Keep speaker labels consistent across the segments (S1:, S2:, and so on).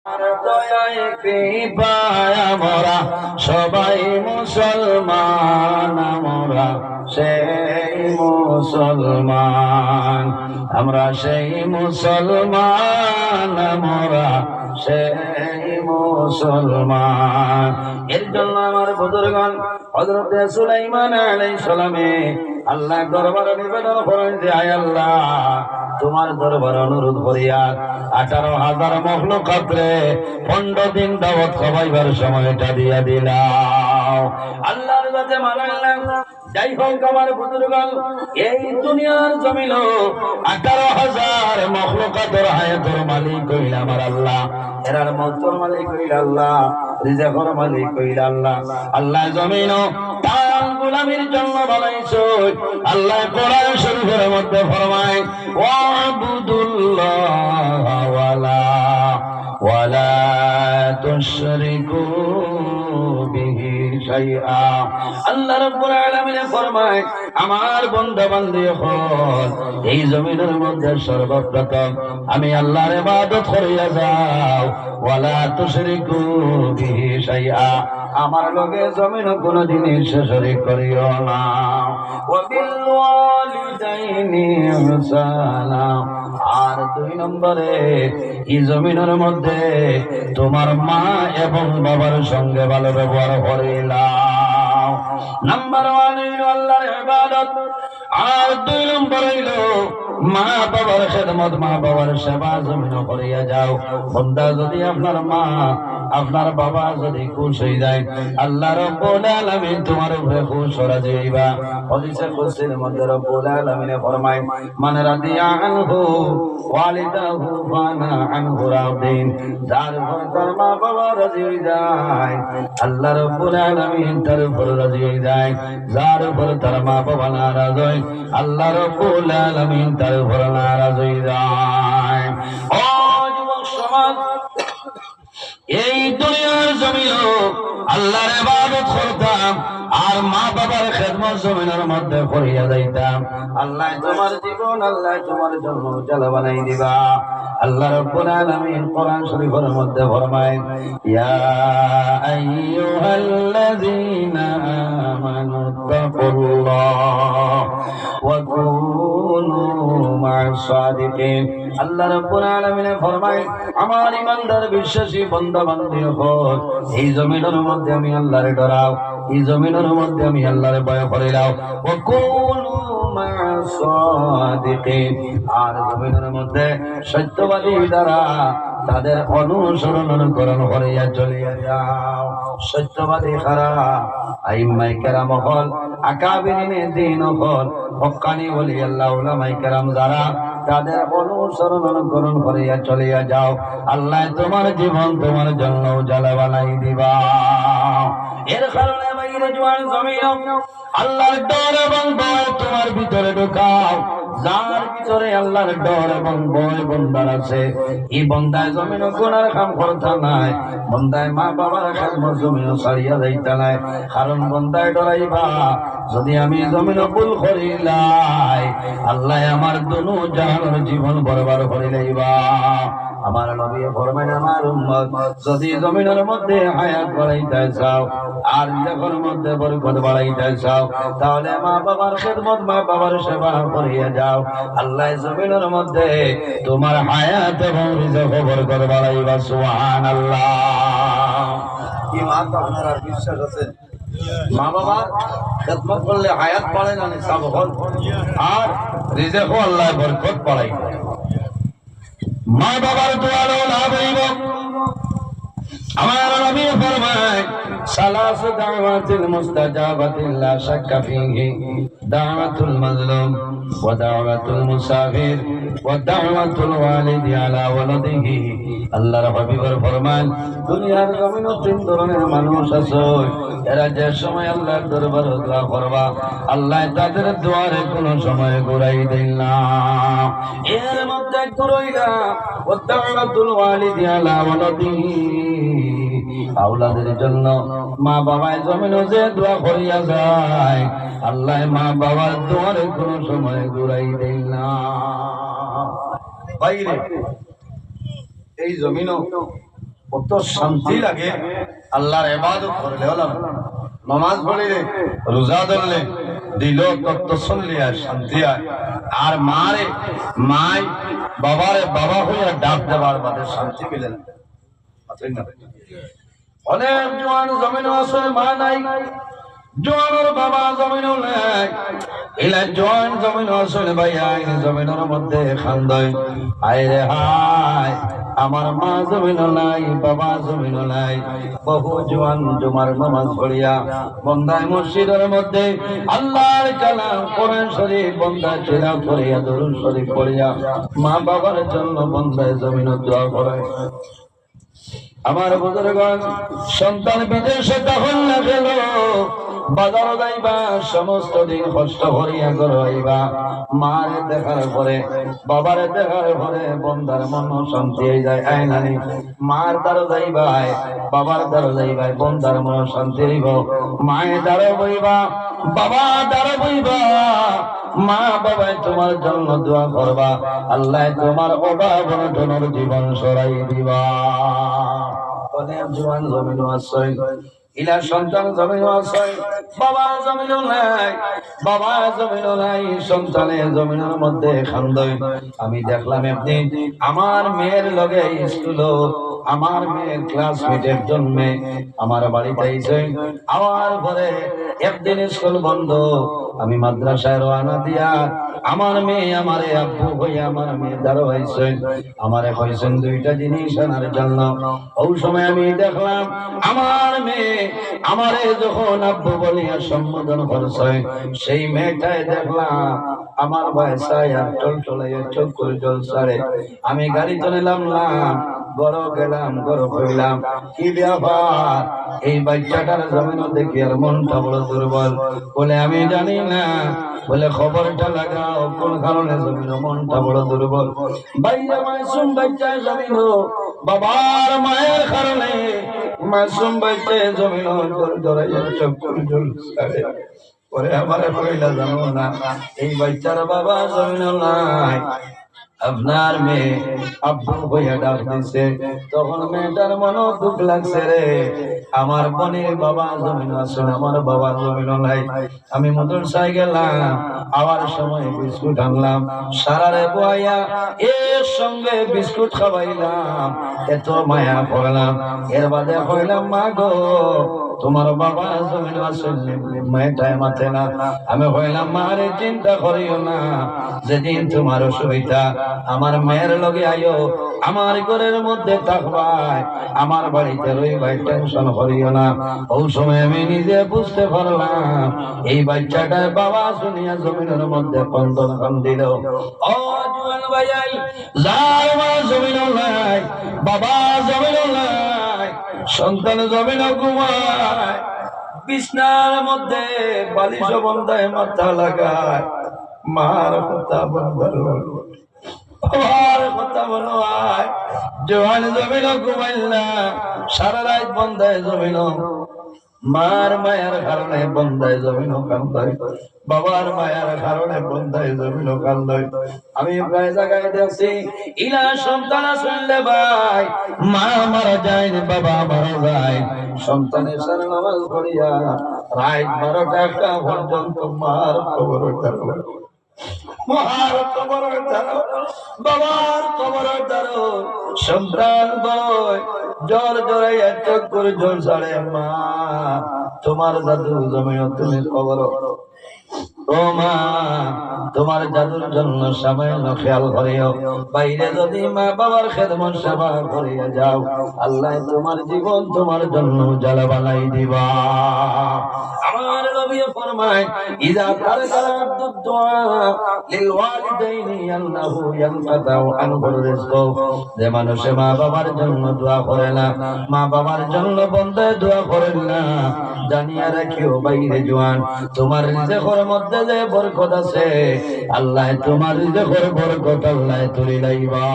S1: দয়ায় কৃপায় আমরা সবাই মুসলমান, আমরা সেই মুসলমান, আমরা সেই মুসলমান, আমরা সেই মুসলমান। এর জন্য আমার বুজুর্গগণ হযরত সুলাইমান আলাইহিস সালামে আল্লাহ দরবারে নিবেদন করেন যে আয় আল্লাহ, তোমার দরবারে অনুরোধ করিয়া 18,000 মখলুকাতরে 15 দিন দাওয়াত খাওয়াইবার সময়টা দিয়া দিলাম। আল্লাহর কাছে মানাইলাম। যাই হোক আমার বুজুর্গগণ, এই দুনিয়ার জমিন 18,000 মখলুকাতের হায়াতের মালিক হইল আমার আল্লাহ, এরার মৌতের মালিক হইল আল্লাহ, রিজকের মালিক হইল আল্লাহ। আল্লাহ জমিন তার গোলামির জন্য বানাইছো। আল্লাহ কোরআন শরীফের মধ্যে ফরমায় ওয়াবুদুল্লাহ ওয়ালা তুশরিকু বিহি শাইআ। আল্লাহ রাব্বুল আলামিন ফরমায় আমার বান্দা বান্দি হল এই জমিনের মধ্যে সর্বপ্রথম আমি আল্লাহর ইবাদত করিয়া যাও, ওয়ালা তুশরিকু বিহি শাইআ, আমার লগে জমিন কোন জিনিস শরীক করিও না। ওয়া বিল ওয়ালিদাইনি ইহসানা, আর 2 নম্বরে এই জমিনের মধ্যে তোমার মা এবং বাবার সঙ্গে ভালো ব্যবহার করিলাম। নাম্বার 1 হইল আল্লাহর ইবাদত, আর 2 নম্বর হইল মা বাবার খেদমত, মা বাবার সেবা জমিন করিয়া যাও। বান্দা যদি আপনার মা আপনার বাবা যদি খুশ হয়ে যায়, আল্লাহ রাব্বুল আলামিন তোমার উপরে খুশ রাজি হইবা। হাদিসে কুদসির মধ্যে রাব্বুল আলামিন ফরমায় মান রাদিয়া আনহু ওয়ালিদাহু ফানা আনহু রাদিন, যার উপর তার মা বাবা রাজি হয়ে যায় আল্লাহ রাব্বুল আলামিন তার উপর রাজি হয়ে যায়। যার উপর তার মা বাবা নারাজ হয় আল্লাহ রাব্বুল আলামিন তার উপর নারাজ হয়ে যায়। ও যুবক সমাজ, এই দুনিয়ার জমিন আল্লাহর ইবাদত করতাম আর মা বাবার খেদমত জমিনের মধ্যে করিয়া যাইতাম, আল্লাহ তোমার জীবন আল্লাহ তোমার জন্য উজ্জ্বল বানাই দিবা। আল্লাহ রাব্বুল আলামিন কোরআন শরীফের মধ্যে ফরমায় ইয়া আইয়ুহাল্লাযীনা আমানু তাকুল্লাহ ওয়া কুনু মা'আস সাদিকিন। আল্লাহ রাব্বুল আলামিন ফরমায় আমার ইমানদার বিশ্বাসী বান্দা বান্দি হল এই জমিনের মধ্যে আমি আল্লাহরে ডরাও, এই জমিনের মধ্যে আমি আল্লাহরে ভয় করিলাম। ওয়া কুনু মা'আস সাদিকিন, আর জমিনের মধ্যে সত্যবাদী দ্বারা তাদের অনুসরণ অনুকরণ করিয়া চলিয়া যাও। সত্যবাদী খারা আইম্মাই কেরাম হল, আকাবিরিনে দ্বীন হল, হক্কানি ওলি আল্লাহ উলামায়ে কেরাম যারা তাদের অনুসরণ অনুকরণ করিয়া চলিয়া যাও, আল্লাহ তোমার জীবন তোমার জন্য উজালা বানাই দিবা। এর কারণে বাইরে জোয়ান জমিন আল্লাহর ডর এবং ভয় তোমার ভিতরে ঢুকাও। যার ভিতরে আল্লাহর ডর এবং ভয় বন্দার আছে, এই বন্দায় জমিন গুনার কাম করতে নাই, বন্দায় মা বাবার খেদমত জমিন ছাড়িয়া যাইতে নাই। কারণ বন্দায় ডরাইবা যদি আমি জমিন ভুল করিলাই আল্লাহ আমার দুনু জাহানের জীবন বরবাদ করে লইবা। আমার নবী ফরমায় আমার উম্মত যদি জমিনের মধ্যে হায়াত বাড়াইতে চাও আর রিজকের মধ্যে বরকত বাড়াইতে চাও তাহলে মা বাবার খেদমত মা বাবার সেবা করিয়া যাও, আল্লাহ জমিনের মধ্যে তোমার হায়াত এবং রিজক বরকত বাড়াইবা। সুবহানাল্লাহ। কি মাত আপনারা বিশ্বাস আছে? মা বাবার খেদমত করলে হায়াত বাড়ে না নিসাব হল, আর রিজকও আল্লাহ বরকত বাড়াই। মা বাবার দোয়ারও লাভ হইব। আমার নবী ফরমায় সালাসু দাওয়াতিল মুস্তাজাবাতিল লা শাক্কা ফীহি দাওয়াতুল মাজলুম ওয়া দাওয়াতুল মুসাফির ওয়া দাওয়াতুল ওয়ালিদি আলা ওয়ালাদিহি। আল্লাহর হাবিবের ফরমান দুনিয়ার জমিনে 3 ধরনের মানুষ আছে, এরা যে সময় আল্লাহর দরবারে দোয়া করবা আল্লাহ তাদের দোয়ারে কোনো সময় ঘুরাই দেন না। এর মধ্যে ঘুরাইলা ওয়া দাওয়াতুল ওয়ালিদি আলা ওয়ালাদিহি, আওলাদের জন্য মা বাবায় জমিনে যে দোয়া করিয়া যায় আল্লাহ মা বাবার দোয়ারে কোন সময় ঘুরাই দেয় না। বাইরে এই জমিনও কত শান্তি লাগে আল্লাহর ইবাদত করলে, হলাম নামাজ পড়লে, রোজা ধরলে, দিল তত্ত্ব শুনলে আর শান্তি হয়। আর মাই বাবারে বাবা হইয়া ডাক দেবার বাদে শান্তি মিলে না। অনেক জোয়ান জমিন আসলে মা নাই, জোয়ানোর বাবা জমিনও নাই, এলা জোয়ান জমিন আসলে ভাই জমিনের মধ্যে খান্দয়, আয় রে হায় আমার মা জমিনও নাই, বাবা জমিনও নাই। বহু জোয়ান জুমার নামাজ পড়িয়া বন্দায় মসজিদের মধ্যে আল্লাহর কালাম কোরআন শরীফ বন্দায় তেলাওয়াত করিয়া দরুদ শরীফ পড়িয়া মা বাবার জন্য বন্দায় জমিন দোয়া করে। আমার বুজুর্গণ, সন্তান বিদেশে তখন না গেল, বাজার যাইবা সমস্ত দিন কষ্ট করিয়া করবাইবা, মারে দেখার পরে বাবারে দেখার পরে বন্দার মন শান্তি হয়ে যায়। আয় নানি মার দ্বারা যাইবাই, বাবার দ্বারা যাইবাই, বন্দার মন শান্তি হইব। মায়ের দ্বারা বইবা, বাবা দ্বারা বইবা, মা বাবাই তোমার জন্য দোয়া করবা, আল্লাহ তোমার অভাব অনটনের জীবন সরাই দিবা। অনেক জোয়ান জমিন আশ্রয়, ইলা সন্তান জমিন আশ্রয়, বাবা জমিন নাই, বাবা জমিন নাই, সন্তানের জমিনের মধ্যে খান্দয়। আমি দেখলাম একদিন আমার মেয়ের লগে স্কুল, আমার মেয়ের ক্লাসমেটের জন্য আমার বাড়িতে আইছে। আমার ঘরে একদিন স্কুল বন্ধ, আমি মাদ্রাসায় রওনা দিয়া আমার মেয়ে আমারে আব্বু হইয়া আমার মেয়ে দ্বারা হয়েছে, আমারে হয়েছেন দুইটা জিনিস আনার জন্য। ওই সময় আমি দেখলাম আমার মেয়ে আমারে যখন আব্বু বলিয়া সম্বোধন করছে, সেই মেয়েটাই দেখলাম আমার বয়সায় আর টলটলাইয়া চোখ করে জল ছাড়ে। আমি গাড়ি চলে নামলাম, গড় গেলাম, গড় হইলাম, কি ব্যাপার এই বাচ্চাটার জমিন দেখি আর মনটা বড় দুর্বল। বলে আমি জানি না, বলে খবরটা লাগাও কোন কারণে জমিন মনটা বড় দুর্বল। বাইরে মাসুম বাচ্চায় জমিন বাবার মায়ের কারণে, মাসুম বাচ্চায় জমিন জড়াইয়া চোখ করে জল ছাড়ে। পরে আমার কইলা জানো না, এই বাচ্চার বাবা জমিন নাই, আপনার মেয়ে আব্বু হইয়া ডাক দিছে। তখন মেয়েটার মনে দুঃখ লাগছে, রে আমার বোনের বাবা জমিন আছে, আমার বাবা জমিন নাই। আমি মোটরসাইকেল গেলাম, আবার সময় বিস্কুট আনলাম, সারারে বইয়া এর সঙ্গে বিস্কুট খাওয়াইলাম, এত মায়া করলাম। এর বাদে কইলাম মা গো তোমার বাবা জমিন আছে, মেয়েটাই মাথে না। আমি কইলাম মারে চিন্তা করিও না, যেদিন তোমার অসুবিধা আমার মেয়ের লগে আইও, আমার ঘরের মধ্যে থাকবাই, আমার বাড়িতে রইবাই, টেনশন করিও না। ওই সময় আমি নিজে বুঝতে পারলাম এই বাচ্চাটার বাবা শুনিয়া জমিনের মধ্যে কন্দন কান্দিল। ও জুয়ান ভাই, যার মা জমিন নাই, বাবা জমিন নাই, সন্তান জমিন ঘুমায়, বিছনার মধ্যে বালিশ বন্ধায় মাথা লাগায়, মার কথা বন্ধ, আমার কথা বলো। আয় জোয়ান জমিন ঘুমাইলা, সারা রাত বন্ধায় জমিন, মার মায়ের কারণে বন্ধায় জমিন কান্দায়, বাবার মায়ের কারণে বন্ধায় জমিন কান্দায়। আমি প্রায় জায়গায় দেখছি ইলা সন্তান শুনলে ভাই মা মারা যায়, বাবা মারা যায়, সন্তানের সারা নামাজ পড়িয়া রাত 12টা পর্যন্ত মার খবর মার খবর বাবার খবর সন্তান বয় জ্বর জড়াইয়া চোখ করে জোর ছাড়ে, মা তোমার জাদু জমিন তুমি খবর, ও মা তোমার জাদুর জন্য সামান্য খেয়াল করিও, বাইরে যদি মা বাবার খেদমত সেবা করিয়া যাও, আল্লাহ তোমার জীবন তোমার জন্য জ্বালা বানাই দিবা। আমার নবী ফরমায় ইযা তারাকা আব্দুদ দুআ লিল ওয়ালিদাইনি আল্লাহু ইয়ানকাতাউ আনহুর রিজকু, যে মানুষ মা বাবার জন্য দোয়া করে না, মা বাবার জন্য বন্দে দোয়া করে না, জানিয়া রাখিও বাইরে জওয়ান তোমার রিজকের মধ্যে যে বরকত আছে, আল্লাহ তোমার রিজকের বরকত আল্লাহ তুলে লাইবা।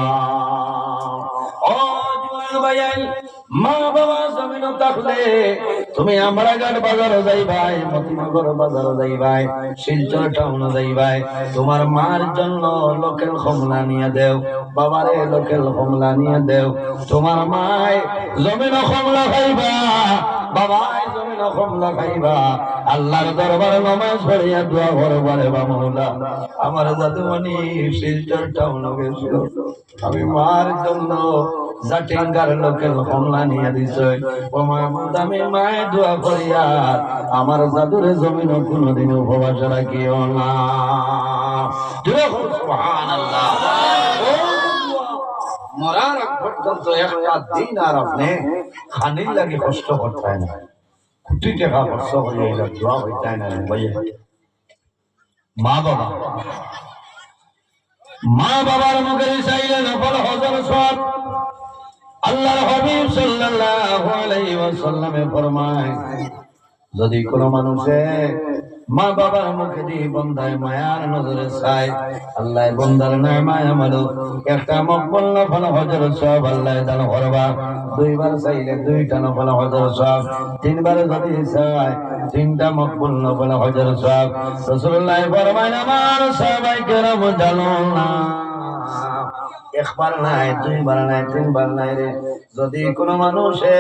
S1: ও জওয়ান ভাই মা বাবা জমিন থাকলে তুমি আমরাঘাট বাজারে যাই ভাই, মতিনগর বাজারে যাই ভাই, শিলচর টাউনে যাই ভাই, তোমার মার জন্য লোকেল কমলা নিয়ে দেও, বাবারে লোকেল কমলা নিয়ে দেও। তোমার মায় জমিন কমলা খাইবা, বাবাই জমিন কমলা খাইবা, আল্লাহর দরবারে নামাজ পড়িয়া দোয়া করবারে বা মওলা আমার জাদুমণি শিলচর টাউনে গেছিল, আমি মার জন্য জাটিঙ্গার লোকেল কমলা নিয়ে দিছে। ও মাহমুদ আমি মায়ের দোয়া করিয়া আমার জাদুরে জমিন কোনদিন উপবাস রাখিও না। সুবহানাল্লাহ। মরার আগ পর্যন্ত একটা দিন আর আপনি খানির লাগে কষ্ট করতে হয় না, কোটি টাকা খরচ হয়ে গেল দোয়া হইতে হয় না ভাইয়া। মা বাবা, মা বাবার মুখে চাইলে নফল হজর সব। আল্লাহর হাবিব সাল্লাল্লাহু আলাইহি ওয়াসাল্লামে ফরমায়, যদি কোন মানুষে মা বাবার মুখে দিয়ে বন্দায় মায়ার নজরে চায়, আল্লাহ বন্দার নয় মায়া মালো একটা মকবুল নফল হজর সব আল্লাহ দান করবা। দুইবার চাইলে দুইটা নফল হজর সব, তিনবার যদি চায় তিনটা মকবুল নফল হজর সব। রাসূলুল্লাহ ফরমায়, আমার সাহাবায়ে কেরাম জানো না, একবার নাই, দুইবার নাই, তিনবার নাই রে, যদি কোন মানুষে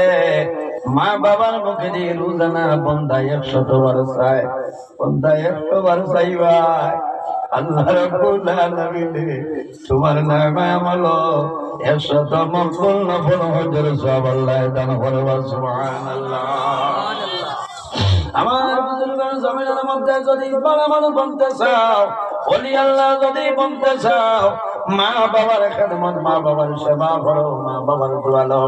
S1: মা বাবার মুখে দিয়ে রোজানা বন্দা 100 বার চায়, বন্দা 100 বার চাইবা, আল্লাহ রাব্বুল আলামিন তোমার নামে আমলো 100 মকবুল নফল হজর সওয়াব আল্লাহ দান করবে। সুবহানাল্লাহ। আমার বুজুর্গগণ জমিনের মধ্যে যদি বড় মানুষ বনতে চাও, ওলি আল্লাহ যদি বনতে চাও, মা বাবার খেদমত, মা বাবার সেবা করো, মা বাবার দোয়া লও।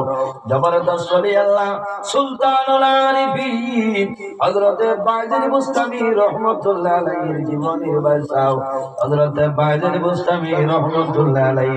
S1: জবরদস্ত ওলি আল্লাহ সুলতানুল আরিফিন হযরতে বাজির বুস্তামি রহমাতুল্লাহ আলাইহির জীবনের বাসাও, হযরতে বাজির বুস্তামি রহমাতুল্লাহ আলাইহি